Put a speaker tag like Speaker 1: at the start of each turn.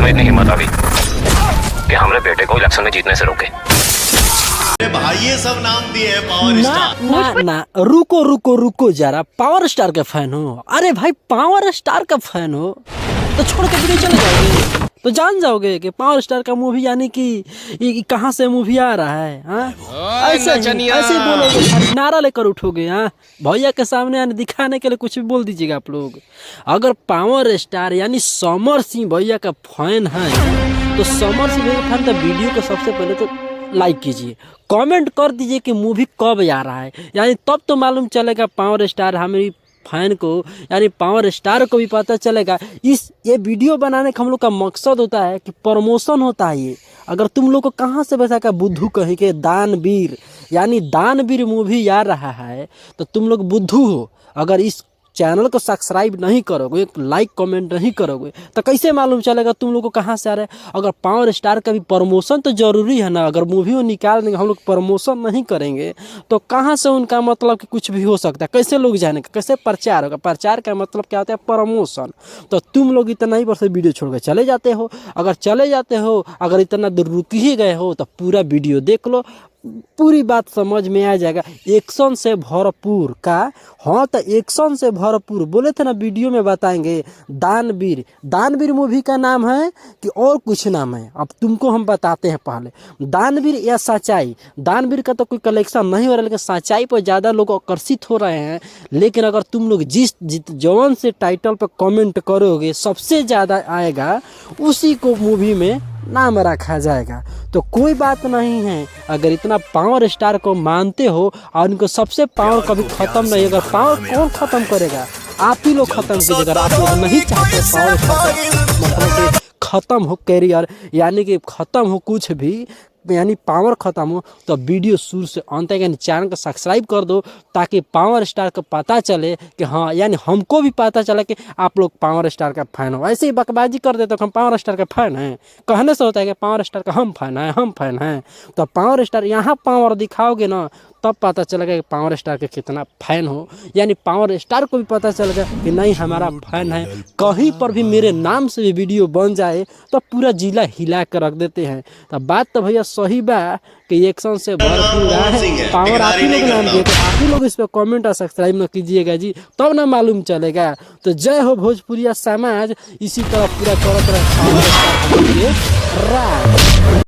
Speaker 1: इसमें इतनी हिम्मत आ गई कि हमारे बेटे को इलेक्शन में जीतने से रोके।
Speaker 2: भाई ये सब नाम दिए हैं पावर
Speaker 3: ना
Speaker 2: स्टार।
Speaker 3: ना ना, रुको रुको रुको जरा, पावर स्टार के फैन हो? अरे भाई पावर स्टार का फैन हो तो छोड़ के वीडियो चले जाओगे, तो जान जाओगे कि पावर स्टार का मूवी यानी कि कहाँ से मूवी आ रहा है। हाँ ऐसे ही बोलोगे, नारा लेकर उठोगे। हाँ भैया के सामने यानी दिखाने के लिए कुछ भी बोल दीजिएगा आप लोग। अगर पावर स्टार यानी समर सिंह भैया का फैन है तो समर सिंह भैया का फैन तो वीडियो को सबसे पहले तो लाइक कीजिए, कमेंट कर दीजिए कि मूवी कब आ रहा है, यानी तब तो मालूम चलेगा पावर स्टार हमारी फैन को, यानी पावर स्टार को भी पता चलेगा। ये वीडियो बनाने का हम लोग का मकसद होता है कि प्रमोशन होता है। ये अगर तुम लोग को कहाँ से बैठा का बुद्धू कहीं के दानवीर यानी दानवीर मूवी आ रहा है तो तुम लोग बुद्धू हो। अगर इस चैनल को सब्सक्राइब नहीं करोगे, लाइक कमेंट नहीं करोगे तो कैसे मालूम चलेगा तुम लोग को कहाँ से आ रहा है। अगर पावर स्टार का भी प्रमोशन तो जरूरी है ना, अगर मूवी वो निकाल देंगे हम लोग प्रमोशन नहीं करेंगे तो कहाँ से उनका मतलब कि कुछ भी हो सकता है। कैसे लोग जानेंगे, कैसे प्रचार होगा। प्रचार का मतलब क्या होता है, प्रमोशन। तो तुम लोग इतना ही पर से वीडियो छोड़ के चले जाते हो। अगर चले जाते हो, अगर इतना दूर रुक ही गए हो तो पूरा वीडियो देख लो, पूरी बात समझ में आ जाएगा। एक्शन से भरपूर का, हाँ तो एक्शन से भरपूर बोले थे ना, वीडियो में बताएंगे। दानवीर, दानवीर मूवी का नाम है कि और कुछ नाम है, अब तुमको हम बताते हैं। पहले दानवीर या सच्चाई, दानवीर का तो कोई कलेक्शन नहीं हो रहा है लेकिन सच्चाई पर ज़्यादा लोग आकर्षित हो रहे हैं। लेकिन अगर तुम लोग जिस जवान से टाइटल पर कमेंट करोगे सबसे ज़्यादा आएगा उसी को मूवी में नाम रखा जाएगा। तो कोई बात नहीं है, अगर इतना पावर स्टार को मानते हो और उनको सबसे पावर कभी खत्म नहीं, अगर पावर कौन खत्म करेगा, आप ही लोग खत्म कीजिए। अगर आप लोग नहीं चाहते पावर खत्म, मतलब कि खत्म हो कैरियर यानी कि खत्म हो कुछ भी, यानी पावर खत्म हो, तो वीडियो शुरू से अंत तक यानी चैनल को सब्सक्राइब कर दो ताकि पावर स्टार को पता चले कि हाँ, यानी हमको भी पता चला कि आप लोग पावर स्टार का फैन हो। ऐसे ही बकबाजी कर देते तो हम पावर स्टार का फैन हैं, कहने से होता है कि पावर स्टार का हम फैन हैं। तो पावर स्टार यहाँ पावर दिखाओगे ना तब पता चलेगा कि पावर स्टार के कितना फैन हो, यानी पावर स्टार को भी पता चलेगा कि नहीं हमारा फैन है। कहीं पर भी मेरे नाम से भी वीडियो बन जाए तो पूरा जिला हिला कर रख देते हैं। तो बात तो भैया सही बा कि एक्शन से भरपूर है, पावर आप ही लोग नाम दिए, तो आप ही लोग इस पर कमेंट और सब्सक्राइब न कीजिएगा जी, तब ना मालूम चलेगा। तो जय हो भोजपुरिया समाज, इसी तरह पूरा करत रहे।